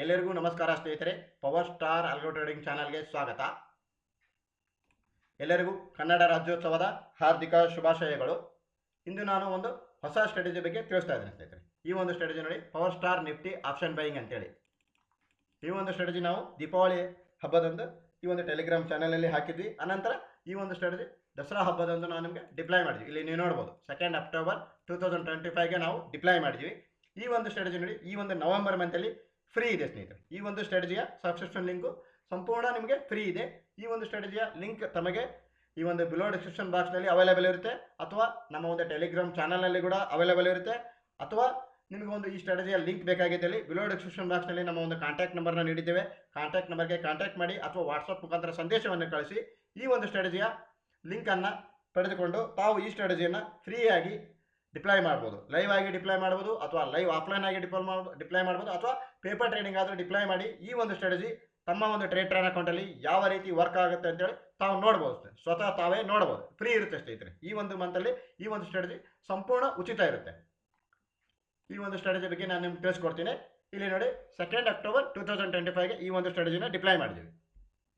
ಎಲ್ಲರಿಗೂ ನಮಸ್ಕಾರ ಸ್ನೇಹಿತರೆ. ಪವರ್ ಸ್ಟಾರ್ ಆಲ್ಗೋ ಟ್ರೇಡಿಂಗ್ ಚಾನಲ್ಗೆ ಸ್ವಾಗತ. ಎಲ್ಲರಿಗೂ ಕನ್ನಡ ರಾಜ್ಯೋತ್ಸವದ ಹಾರ್ದಿಕ ಶುಭಾಶಯಗಳು. ಇಂದು ನಾನು ಒಂದು ಹೊಸ ಸ್ಟ್ರಾಟಜಿ ಬಗ್ಗೆ ತಿಳಿಸ್ತಾ ಇದ್ದೀನಿ ಸ್ನೇಹಿತರೆ. ಈ ಒಂದು ಸ್ಟ್ರಾಟಜಿ ನೋಡಿ, power star Nifty option buying ಅಂತೇಳಿ. ಈ ಒಂದು ಸ್ಟ್ರಾಟಜಿ ನಾವು ದೀಪಾವಳಿ ಹಬ್ಬದಂದು ಈ ಒಂದು ಟೆಲಿಗ್ರಾಮ್ ಚಾನಲಲ್ಲಿ ಹಾಕಿದ್ವಿ. ಅನಂತರ ಈ ಒಂದು ಸ್ಟ್ರಾಟಜಿ ದಸರಾ ಹಬ್ಬದಂದು ನಾವು ನಿಮಗೆ ಡಿಪ್ಲಾಯ್ ಮಾಡಿದ್ವಿ. ಇಲ್ಲಿ ನೀವು ನೋಡ್ಬೋದು 2 ಅಕ್ಟೋಬರ್ 2025ಗೆ ನಾವು ಡಿಪ್ಲಾಯ್ ಮಾಡಿದ್ವಿ. ಈ ಒಂದು ಸ್ಟ್ರಾಟಜಿ ನೋಡಿ, ಈ ಒಂದು ನವೆಂಬರ್ ಮಂತಲ್ಲಿ ಫ್ರೀ ಇದೆ ಸ್ನೇಹಿತರೆ. ಈ ಒಂದು ಸ್ಟ್ರಾಟಜಿಯ ಸಬ್ಸ್ಕ್ರಿಪ್ಷನ್ ಲಿಂಕು ಸಂಪೂರ್ಣ ನಿಮಗೆ ಫ್ರೀ ಇದೆ. ಈ ಒಂದು ಸ್ಟ್ರಾಟಜಿಯ ಲಿಂಕ್ ತಮಗೆ ಈ ಒಂದು ಬಿಲೋ ಡಿಸ್ಕ್ರಿಪ್ಷನ್ ಬಾಕ್ಸ್ನಲ್ಲಿ ಅವೈಲೇಬಲ್ ಇರುತ್ತೆ, ಅಥವಾ ನಮ್ಮ ಒಂದು ಟೆಲಿಗ್ರಾಮ್ ಚಾನಲ್ನಲ್ಲಿ ಕೂಡ ಅವೈಲೇಬಲ್ ಇರುತ್ತೆ. ಅಥವಾ ನಿಮಗೆ ಒಂದು ಈ ಸ್ಟ್ರಾಟಜಿಯ ಲಿಂಕ್ ಬೇಕಾಗಿದ್ದಲ್ಲಿ ಬಿಲೋ ಡಿಸ್ಕ್ರಿಪ್ಷನ್ ಬಾಕ್ಸ್ನಲ್ಲಿ ನಮ್ಮ ಒಂದು ಕಾಂಟ್ಯಾಕ್ಟ್ ನಂಬರ್ನ ನೀಡಿದ್ದೇವೆ. ಕಾಂಟ್ಯಾಕ್ಟ್ ನಂಬರ್ಗೆ ಕಾಂಟ್ಯಾಕ್ಟ್ ಮಾಡಿ ಅಥವಾ ವಾಟ್ಸಪ್ ಮುಖಾಂತರ ಸಂದೇಶವನ್ನು ಕಳಿಸಿ ಈ ಒಂದು ಸ್ಟ್ರಾಟಜಿಯ ಲಿಂಕನ್ನು ಪಡೆದುಕೊಂಡು ತಾವು ಈ ಸ್ಟ್ರಾಟಜಿಯನ್ನು ಫ್ರೀಯಾಗಿ ಡಿಪ್ಲಾಯ್ ಮಾಡ್ಬೋದು. ಲೈವ್ ಆಗಿ ಡಿಪ್ಲಾಯ್ ಮಾಡ್ಬೋದು, ಅಥವಾ ಲೈವ್ ಆಫ್ಲೈನ್ ಆಗಿ ಡಿಪ್ಲಾಯ್ ಮಾಡ್ಬೋದು, ಅಥವಾ ಪೇಪರ್ ಟ್ರೇಡಿಂಗ್ ಆದರೂ ಡಿಪ್ಲಾಯ್ ಮಾಡಿ ಈ ಒಂದು ಸ್ಟ್ರಾಟಜಿ ತಮ್ಮ ಒಂದು ಟ್ರೇಡ್ ಟ್ರೈನ್ ಅಕೌಂಟಲ್ಲಿ ಯಾವ ರೀತಿ ವರ್ಕ್ ಆಗುತ್ತೆ ಅಂತೇಳಿ ತಾವು ನೋಡ್ಬೋದು. ಸ್ವತಃ ತಾವೇ ನೋಡ್ಬೋದು. ಫ್ರೀ ಇರುತ್ತೆ ಸ್ನೇಹಿತರೆ. ಈ ಒಂದು ಮಂತಲ್ಲಿ ಈ ಒಂದು ಸ್ಟ್ರಾಟಜಿ ಸಂಪೂರ್ಣ ಉಚಿತ ಇರುತ್ತೆ. ಈ ಒಂದು ಸ್ಟ್ರಾಟಜಿ ಬಗ್ಗೆ ನಾನು ನಿಮ್ಗೆ ತಿಳಿಸ್ಕೊಡ್ತೀನಿ. ಇಲ್ಲಿ ನೋಡಿ, 2 ಅಕ್ಟೋಬರ್ 2025ಗೆ ಈ ಒಂದು ಸ್ಟ್ರಾಟಜಿನ ಡಿಪ್ಲಾಯ್ ಮಾಡಿದ್ದೀವಿ.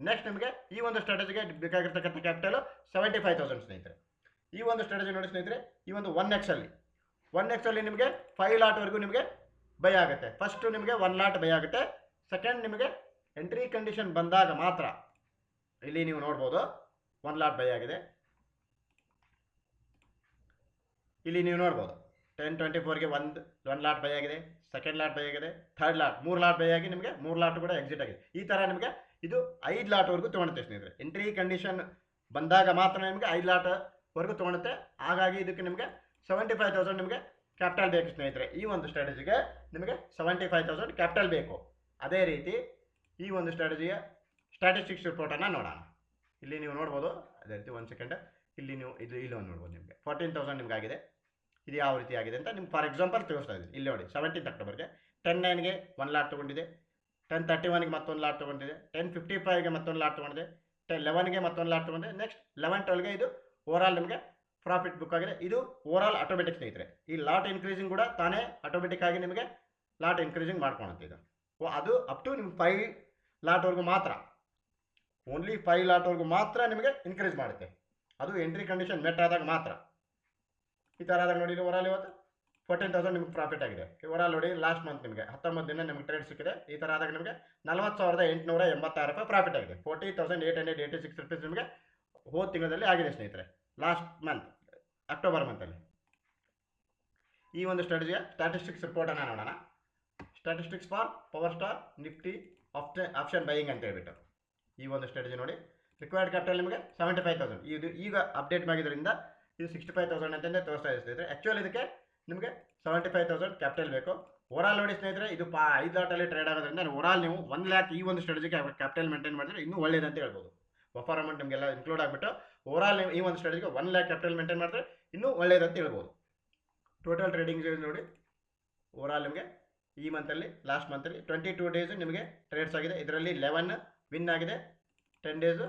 ನೆಕ್ಸ್ಟ್ ನಿಮಗೆ ಈ ಒಂದು ಸ್ಟ್ರಾಟಜಿಗೆ ಬೇಕಾಗಿರ್ತಕ್ಕಂಥ ಕ್ಯಾಪಿಟಲ್ 75,000 ಸ್ನೇಹಿತರೆ. ಈ ಒಂದು ಸ್ಟ್ರಾಟಜಿ ನೋಡಿ ಸ್ನೇಹಿತರೆ, ಈ ಒಂದು 1x ಅಲ್ಲಿ ನಿಮಗೆ 5 ಲಾಟ್ವರೆಗೂ ನಿಮಗೆ ಬೈ ಆಗುತ್ತೆ. ಫಸ್ಟ್ ನಿಮಗೆ 1 ಲಾಟ್ ಬೈ ಆಗುತ್ತೆ. ಸೆಕೆಂಡ್ ನಿಮಗೆ ಎಂಟ್ರಿ ಕಂಡೀಷನ್ ಬಂದಾಗ ಮಾತ್ರ ಇಲ್ಲಿ ನೀವು ನೋಡ್ಬೋದು 1 ಲಾಟ್ ಬೈ ಆಗಿದೆ. ಇಲ್ಲಿ ನೀವು ನೋಡ್ಬೋದು 10:24ಗೆ 1 ಲಾಟ್ ಬೈ ಆಗಿದೆ, ಸೆಕೆಂಡ್ ಲಾಟ್ ಬೈ ಆಗಿದೆ, ಥರ್ಡ್ ಲಾಟ್ 3 ಲಾಟ್ ಬೈ ಆಗಿ ನಿಮಗೆ 3 ಲಾಟ್ ಕೂಡ ಎಕ್ಸಿಟ್ ಆಗಿದೆ. ಈ ಥರ ನಿಮಗೆ ಇದು 5 ಲಾಟ್ವರೆಗೂ ತೊಗೊಳುತ್ತೆ ಸ್ನೇಹಿತರೆ. ಎಂಟ್ರಿ ಕಂಡೀಷನ್ ಬಂದಾಗ ಮಾತ್ರ ನಿಮಗೆ 5 ಲಾಟ್ವರೆಗೂ ತೊಗೊಳುತ್ತೆ. ಹಾಗಾಗಿ ಇದಕ್ಕೆ ನಿಮಗೆ 75,000 ನಿಮಗೆ ಕ್ಯಾಪಿಟಲ್ ಬೇಕು ಸ್ನೇಹಿತರೆ. ಈ ಒಂದು ಸ್ಟ್ರಾಟಜಿಗೆ ನಿಮಗೆ 75,000 ಕ್ಯಾಪಿಟಲ್ ಬೇಕು. ಅದೇ ರೀತಿ ಈ ಒಂದು ಸ್ಟ್ರಾಟಜಿಯ ಸ್ಟ್ಯಾಟಿಸ್ಟಿಕ್ಸ್ ರಿಪೋರ್ಟನ್ನು ನೋಡೋಣ. ಇಲ್ಲಿ ನೀವು ನೋಡ್ಬೋದು. ಅದೇ ರೀತಿ 1 ಸೆಕೆಂಡ್, ಇಲ್ಲಿ ನೀವು ಇಲ್ಲಿ ಒಂದು ನೋಡ್ಬೋದು. ನಿಮಗೆ 14,000 ನಿಮ್ಗೆ ಆಗಿದೆ. ಇದು ಯಾವ ರೀತಿ ಆಗಿದೆ ಅಂತ ನಿಮ್ಗೆ ಫಾರ್ ಎಕ್ಸಾಂಪಲ್ ತಿಳಿಸ್ತಾ ಇದ್ದೀನಿ. ಇಲ್ಲಿ ನೋಡಿ, 17 ಅಕ್ಟೋಬರ್ಗೆ 10:09ಗೆ 1 ಲಾಟ್ ತೊಗೊಂಡಿದೆ, 10:31ಗೆ ಮತ್ತೊಂದು ಲಾಟ್ ತೊಗೊಂಡಿದೆ, 10:55ಗೆ ಮತ್ತೊಂದು ಲಾಟ್ ತೊಗೊಂಡಿದೆ, 10:11ಗೆ ಮತ್ತೊಂದು ಲಾಟ್ ತೊಗೊಂಡಿದೆ. ನೆಕ್ಸ್ಟ್ 11:12ಗೆ ಇದು ಓವರಾಲ್ ನಿಮಗೆ ಪ್ರಾಫಿಟ್ ಬುಕ್ ಆಗಿದೆ. ಇದು ಓವರಾಲ್ ಆಟೋಮೆಟಿಕ್ ಸ್ನೇಹಿತರೆ. ಈ ಲಾಟ್ ಇನ್ಕ್ರೀಸಿಂಗ್ ಕೂಡ ತಾನೇ ಆಟೋಮೆಟಿಕ್ ಆಗಿ ನಿಮಗೆ ಲಾಟ್ ಇನ್ಕ್ರೀಸಿಂಗ್ ಮಾಡ್ಕೊಳುತ್ತೆ. ಇದು ಅದು ಅಪ್ ಟು ನಿಮ್ಗೆ 5 ಲಾಟ್ವರೆಗೂ ಮಾತ್ರ, ಓನ್ಲಿ 5 ಲಾಟ್ವರೆಗೂ ಮಾತ್ರ ನಿಮಗೆ ಇನ್ಕ್ರೀಸ್ ಮಾಡುತ್ತೆ. ಅದು ಎಂಟ್ರಿ ಕಂಡೀಷನ್ ಮೆಟ್ ಆದಾಗ ಮಾತ್ರ. ಈ ಥರ ಆದಾಗ ನೋಡಿ, ಓವರಾಲ್ ಇವತ್ತು 14,000 ನಿಮ್ಗೆ ಪ್ರಾಫಿಟ್ ಆಗಿದೆ. ಓವರಾಲ್ ನೋಡಿ, ಲಾಸ್ಟ್ ಮಂತ್ ನಿಮಗೆ 19 ದಿನ ನಿಮಗೆ ಟ್ರೇಡ್ ಸಿಕ್ಕಿದೆ. ಈ ಥರ ಆದಾಗ ನಿಮಗೆ 40,886 ರೂಪಾಯಿ ಪ್ರಾಫಿಟ್ ಆಗಿದೆ. 40,886 ರುಪೀಸ್ ನಿಮಗೆ ಹೋದ ತಿಂಗಳಲ್ಲಿ ಆಗಿದೆ ಸ್ನೇಹಿತರೆ, ಲಾಸ್ಟ್ ಮಂತ್ ಅಕ್ಟೋಬರ್ ಮಂತಲ್ಲಿ. ಈ ಒಂದು ಸ್ಟ್ರಾಟಜಿಯ ಸ್ಟ್ಯಾಟಿಸ್ಟಿಕ್ಸ್ ರಿಪೋರ್ಟನ್ನು ನೋಡೋಣ. Statistics for power star Nifty option buying ಅಂತ ಹೇಳ್ಬಿಟ್ಟು ಈ ಒಂದು ಸ್ಟ್ರಾಟಜಿ ನೋಡಿ. ರಿಕ್ವೈರ್ಡ್ ಕ್ಯಾಪಿಟಲ್ ನಿಮಗೆ 75,000. ಇದು ಈಗ ಅಪ್ಡೇಟ್ ಮಾಡಿದ್ರಿಂದ ಇದು 65,000 ಅಂತಂದೇ ತೋರಿಸ್ತಾ ಇದೆ ಸ್ನೇಹಿತರೆ. ಆ್ಯಕ್ಚುಲಿ ಇದಕ್ಕೆ ನಿಮಗೆ 75,000 ಕ್ಯಾಪಿಟಲ್ ಬೇಕು. ಓವರಾಲ್ ನೋಡಿ ಸ್ನೇಹಿತರೆ, ಇದು 5 ಲಾಟಲ್ಲಿ ಟ್ರೇಡ್ ಆಗೋದ್ರಿಂದ ಓವರಾಲ್ ನೀವು 1 ಲ್ಯಾಕ್ ಈ ಒಂದು ಸ್ಟ್ರಾಟಜಿಗೆ ಕ್ಯಾಪಿಟಲ್ ಮೇಂಟೈನ್ ಮಾಡಿದ್ರೆ ಇನ್ನೂ ಒಳ್ಳೇದಂತ ಹೇಳ್ಬೋದು. ಬಫರ್ ಅಮೌಂಟ್ ನಿಮಗೆಲ್ಲ ಇನ್ಕ್ಲೂಡ್ ಆಗಿಬಿಟ್ಟು ಓವರಾಲ್ ನೀವು ಈ ಒಂದು ಸ್ಟ್ರಾಟಜಿಗೆ 1 ಲ್ಯಾಕ್ ಕ್ಯಾಪಿಟಲ್ ಮೇಂಟೈನ್ ಮಾಡಿದ್ರೆ ಇನ್ನೂ ಒಳ್ಳೇದಂತ ಹೇಳ್ಬೋದು. ಟೋಟಲ್ ಟ್ರೇಡಿಂಗ್ ನೋಡಿ, ಓವರಾಲ್ ನಿಮಗೆ ಈ ಮಂತಲ್ಲಿ ಲಾಸ್ಟ್ ಮಂತಲ್ಲಿ 22 ಡೇಸ್ ನಿಮಗೆ ಟ್ರೇಡ್ಸ್ ಆಗಿದೆ. ಇದರಲ್ಲಿ 11 ವಿನ್ ಆಗಿದೆ, 10 ಡೇಸ್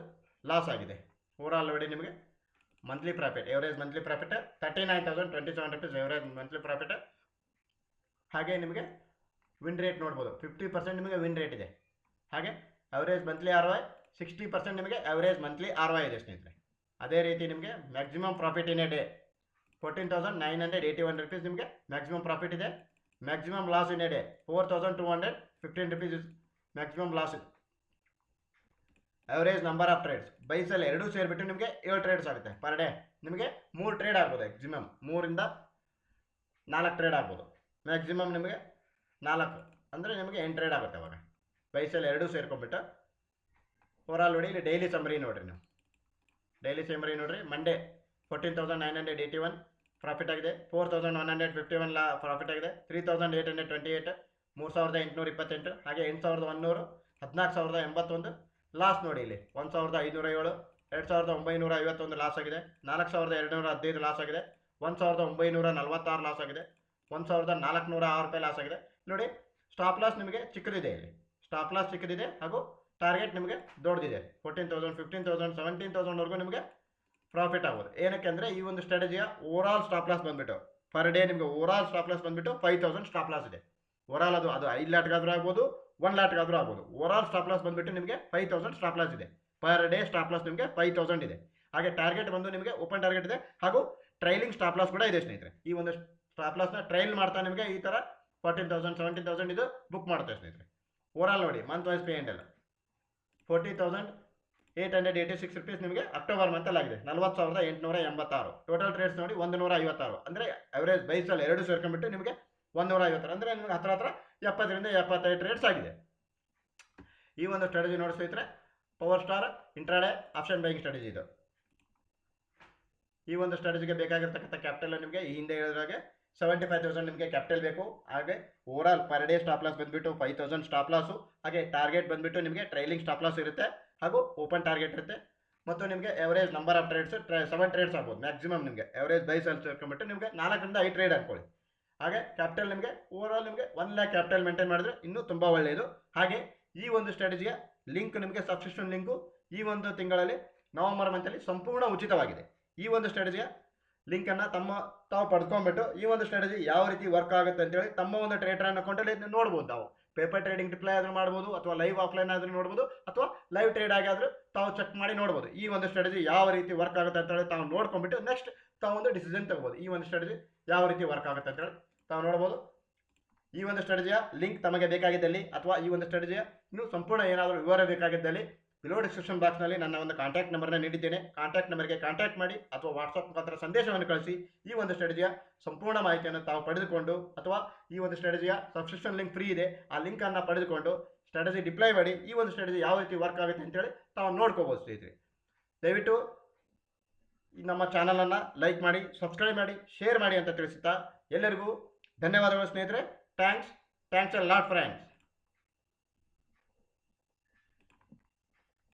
ಲಾಸ್ ಆಗಿದೆ. ಓವರಾಲ್ ನೋಡಿ ನಿಮಗೆ monthly profit, average monthly profit 39,027 rupees average monthly profit. ಹಾಗೆ ನಿಮಗೆ ವಿನ್ ರೇಟ್ ನೋಡ್ಬೋದು, 50% ನಿಮಗೆ ವಿನ್ ರೇಟ್ ಇದೆ. ಹಾಗೆ ಅವರೇಜ್ ಮಂತ್ಲಿ ROI 60% ನಿಮಗೆ ಅವರೇಜ್ ಮಂತ್ಲಿ ROI ಇದೆ ಸ್ನೇಹಿತರೆ. ಅದೇ ರೀತಿ ನಿಮಗೆ maximum profit in a day 14,981 rupees ನಿಮಗೆ ಮ್ಯಾಕ್ಸಿಮಮ್ ಪ್ರಾಫಿಟ್ ಇದೆ. Maximum loss in a day 4,215 rupees is maximum loss. Average number of trades ಬೈಸಲ್ಲಿ ಎರಡೂ ಸೇರಿಬಿಟ್ಟು ನಿಮಗೆ 7 ಟ್ರೇಡ್ಸ್ ಆಗುತ್ತೆ ಪರ್ ಡೇ. ನಿಮಗೆ 3 ಟ್ರೇಡ್ ಆಗ್ಬೋದು. ಮ್ಯಾಕ್ಸಿಮಮ್ 3ರಿಂದ 4 ಟ್ರೇಡ್ ಆಗ್ಬೋದು. ಮ್ಯಾಕ್ಸಿಮಮ್ ನಿಮಗೆ 4 ಅಂದರೆ ನಿಮಗೆ 8 ಟ್ರೇಡ್ ಆಗುತ್ತೆ ಅವಾಗ, ಬೈಸಲ್ಲಿ ಎರಡೂ ಸೇರ್ಕೊಂಡ್ಬಿಟ್ಟು. ಓವರಾಲ್ ನೋಡಿ, ಇಲ್ಲಿ ಡೈಲಿ ಸಮರಿ ನೋಡಿರಿ. ನೀವು ಡೈಲಿ ಸಮರಿ ನೋಡಿರಿ. ಮಂಡೇ 14,981 ಪ್ರಾಫಿಟ್ ಆಗಿದೆ, 4,151 ಪ್ರಾಫಿಟ್ ಆಗಿದೆ, 3,828 3,828, ಹಾಗೆ 8,100 14,081 ಲಾಸ್ ನೋಡಿ. ಇಲ್ಲಿ 1,507 2,951 ಲಾಸ್ ಆಗಿದೆ, 4,215 ಲಾಸ್ ಆಗಿದೆ, 1,946 ಲಾಸ್ ಆಗಿದೆ, 1,406 ರೂಪಾಯಿ ಲಾಸ್ ಆಗಿದೆ. ನೋಡಿ, ಸ್ಟಾಪ್ ಲಾಸ್ ನಿಮಗೆ ಚಿಕ್ಕದಿದೆ. ಇಲ್ಲಿ ಸ್ಟಾಪ್ ಲಾಸ್ ಚಿಕ್ಕದಿದೆ, ಹಾಗೂ ಟಾರ್ಗೆಟ್ ನಿಮಗೆ ದೊಡ್ಡದಿದೆ. 14,000 15,000 17,000ವರೆಗೂ ನಿಮಗೆ ಪ್ರಾಫಿಟ್ ಆಗೋದು. ಏನಕ್ಕೆ ಅಂದರೆ ಈ ಒಂದು ಸ್ಟ್ರಾಟಜಿಯ ಓವರಾಲ್ ಸ್ಟಾಪ್ ಲಾಸ್ ಬಂದುಬಿಟ್ಟು ಪರ್ ಡೇ ನಿಮಗೆ ಓವರಾಲ್ ಸ್ಟಾಪ್ ಲಾಸ್ ಬಂದುಬಿಟ್ಟು 5,000 ಸ್ಟಾಪ್ ಲಾಸ್ ಇದೆ. ಓವರಾಲ್ ಅದು 5 ಲಾಟ್ಗಾದ್ರೂ ಆಗ್ಬೋದು, 1 ಲಾಟ್ಗಾದರೂ ಆಗ್ಬೋದು. ಓವರಾಲ್ ಸ್ಟಾಪ್ ಲಾಸ್ ಬಂದುಬಿಟ್ಟು ನಿಮಗೆ 5000 ಸ್ಟಾಪ್ ಲಾಸ್ ಇದೆ. ಪರ್ ಡೇ ಸ್ಟಾಪ್ ಲಾಸ್ ನಿಮಗೆ 5000 ಇದೆ. ಹಾಗೆ ಟಾರ್ಗೆಟ್ ಬಂದು ನಿಮಗೆ ಓಪನ್ ಟಾರ್ಗೆಟ್ ಇದೆ ಹಾಗೂ ಟ್ರೈಲಿಂಗ್ ಸ್ಟಾಪ್ ಲಾಸ್ ಕೂಡ ಇದೆ ಸ್ನೇಹಿತರೆ. ಈ ಒಂದು ಸ್ಟಾಪ್ ಲಾಸ್ನ ಟ್ರೈಲ್ ಮಾಡ್ತಾ ನಿಮಗೆ ಈ ಥರ 14000 17000 ಇದು ಬುಕ್ ಮಾಡುತ್ತೆ ಸ್ನೇಹಿತರೆ. ಓವರಾಲ್ ನೋಡಿ ಮಂತ್ ವೈಸ್ ಪೇ ಎಂಡ್ ಎಲ್ಲ 40,886 ರುಪೀಸ್ ನಿಮಗೆ ಅಕ್ಟೋಬರ್ ಮಂತಲ್ಲಿ ಆಗಿದೆ. 40,886 ಟೋಟಲ್ ಟ್ರೇಡ್ಸ್ ನೋಡಿ 156. ಅಂದರೆ ಅವರೇಜ್ ಬೈಸಲ್ಲಿ ಎರಡು ಸೇರ್ಕೊಂಡ್ಬಿಟ್ಟು ನಿಮಗೆ 156 ಅಂದರೆ ನಿಮಗೆ ಹತ್ರ 70 ರಿಂದ 75 ಟ್ರೇಡ್ಸ್ ಆಗಿದೆ. ಈ ಒಂದು ಸ್ಟ್ರಾಟಜಿ ನೋಡಿ ಸ್ನೇಹಿತರೆ, power star intraday option buying strategy ಇದು. ಈ ಒಂದು ಸ್ಟ್ರಾಟಜಿಗೆ ಬೇಕಾಗಿರ್ತಕ್ಕಂಥ ಕ್ಯಾಪಿಟಲ್ ನಿಮಗೆ ಈ ಹಿಂದೆ ಹೇಳಿದಾಗೆ 75,000 ನಿಮಗೆ ಕ್ಯಾಪಿಟಲ್ ಬೇಕು. ಹಾಗೆ overall per day stop loss ಬಂದುಬಿಟ್ಟು 5000 ಸ್ಟಾಪ್ ಲಾಸು. ಹಾಗೆ ಟಾರ್ಗೆಟ್ ಬಂದುಬಿಟ್ಟು ನಿಮಗೆ ಟ್ರೈಲಿಂಗ್ ಸ್ಟಾಪ್ ಲಾಸ್ ಇರುತ್ತೆ ಹಾಗೂ ಓಪನ್ ಟಾರ್ಗೆಟ್ ಇರುತ್ತೆ. ಮತ್ತು ನಿಮಗೆ average number of trades 7 trades ಆಗ್ಬೋದು ಮ್ಯಾಕ್ಸಿಮಮ್. ನಿಮಗೆ ಎವರೇಜ್ ಬೈ ಸೆಲ್ ಸೇರ್ಕೊಂಡ್ಬಿಟ್ಟು ನಿಮಗೆ 4 ರಿಂದ 5 ಟ್ರೇಡ್ ಅನ್ಕೊಳ್ಳಿ. ಹಾಗೆ ಕ್ಯಾಪಿಟಲ್ ನಿಮಗೆ ಓವರಾಲ್ ನಿಮಗೆ 1 ಲ್ಯಾಕ್ ಕ್ಯಾಪಿಟಲ್ ಮೇಂಟೈನ್ ಮಾಡಿದ್ರೆ ಇನ್ನೂ ತುಂಬ ಒಳ್ಳೆಯದು. ಹಾಗೆ ಈ ಒಂದು ಸ್ಟ್ರಾಟಜಿಯ ಲಿಂಕ್ ನಿಮಗೆ ಸಬ್ಸ್ಕ್ರಿಪ್ಷನ್ ಲಿಂಕು ಈ ಒಂದು ತಿಂಗಳಲ್ಲಿ ನವೆಂಬರ್ ಮಂತಲ್ಲಿ ಸಂಪೂರ್ಣ ಉಚಿತವಾಗಿದೆ. ಈ ಒಂದು ಸ್ಟ್ರಾಟಜಿಯ ಲಿಂಕನ್ನು ತಾವು ಪಡ್ಕೊಂಡ್ಬಿಟ್ಟು ಈ ಒಂದು ಸ್ಟ್ರಾಟಜಿ ಯಾವ ರೀತಿ ವರ್ಕ್ ಆಗುತ್ತೆ ಅಂತೇಳಿ ತಮ್ಮ ಒಂದು ಟ್ರೇಡರ್ ಅಕೌಂಟಲ್ಲಿ ನೋಡ್ಬೋದು. ನಾವು ಪೇಪರ್ ಟ್ರೇಡಿಂಗ್ ಡಿಪ್ಲೈ ಆದರೂ ಮಾಡ್ಬೋದು, ಅಥವಾ ಲೈವ್ ಆಫ್ಲೈನ್ ಆದರೂ ನೋಡ್ಬೋದು, ಅಥವಾ ಲೈವ್ ಟ್ರೇಡ್ ಆಗಾದರೂ ತಾವು ಚೆಕ್ ಮಾಡಿ ನೋಡ್ಬೋದು. ಈ ಒಂದು ಸ್ಟ್ರಾಟಜಿ ಯಾವ ರೀತಿ ವರ್ಕ್ ಆಗುತ್ತೆ ಅಂತೇಳಿ ತಾವು ನೋಡ್ಕೊಂಡ್ಬಿಟ್ಟು ನೆಕ್ಸ್ಟ್ ತಾವು ಒಂದು ಡಿಸಿಷನ್ ತಗೋಬೋದು. ಈ ಒಂದು ಸ್ಟ್ರಾಟಜಿ ಯಾವ ರೀತಿ ವರ್ಕ್ ಆಗುತ್ತೆ ಅಂತೇಳಿ ತಾವು ನೋಡ್ಬೋದು. ಈ ಒಂದು ಸ್ಟ್ರಾಟಜಿಯ ಲಿಂಕ್ ತಮಗೆ ಬೇಕಾಗಿದ್ದಲ್ಲಿ ಅಥವಾ ಈ ಒಂದು ಸ್ಟ್ರಾಟಜಿಯ ಇನ್ನೂ ಸಂಪೂರ್ಣ ಏನಾದರೂ ವಿವರ ಬೇಕಾಗಿದ್ದಲ್ಲಿ ಬಿಲೋ ಡಿಸ್ಕ್ರಿಪ್ಷನ್ ಬಾಕ್ಸ್ನಲ್ಲಿ ನನ್ನ ಒಂದು ಕಾಂಟ್ಯಾಕ್ಟ್ ನಂಬರ್ನ ನೀಡಿದ್ದೇನೆ. ಕಾಂಟ್ಯಾಕ್ಟ್ ನಂಬರ್ಗೆ ಕಾಂಟ್ಯಾಕ್ಟ್ ಮಾಡಿ ಅಥವಾ ವಾಟ್ಸಪ್ ಮುಖಾಂತರ ಸಂದೇಶವನ್ನು ಕಳಿಸಿ ಈ ಒಂದು ಸ್ಟ್ರಾಟಜಿಯ ಸಂಪೂರ್ಣ ಮಾಹಿತಿಯನ್ನು ತಾವು ಪಡೆದುಕೊಂಡು, ಅಥವಾ ಈ ಒಂದು ಸ್ಟ್ರಾಟಜಿಯ ಸಬ್ಸ್ಕ್ರಿಪ್ಷನ್ ಲಿಂಕ್ ಫ್ರೀ ಇದೆ, ಆ ಲಿಂಕನ್ನು ಪಡೆದುಕೊಂಡು ಸ್ಟ್ರಾಟಜಿ ಡಿಪ್ಲೈ ಮಾಡಿ ಈ ಒಂದು ಸ್ಟ್ರಾಟಜಿ ಯಾವ ರೀತಿ ವರ್ಕ್ ಆಗುತ್ತೆ ಅಂತೇಳಿ ತಾವು ನೋಡ್ಕೋಬೋದು ಸ್ನೇಹಿತರೆ. ದಯವಿಟ್ಟು ನಮ್ಮ ಚಾನಲನ್ನು ಲೈಕ್ ಮಾಡಿ, ಸಬ್ಸ್ಕ್ರೈಬ್ ಮಾಡಿ, ಶೇರ್ ಮಾಡಿ ಅಂತ ತಿಳಿಸುತ್ತಾ ಎಲ್ಲರಿಗೂ ಧನ್ಯವಾದಗಳು ಸ್ನೇಹಿತರೆ. Thanks a lot friends.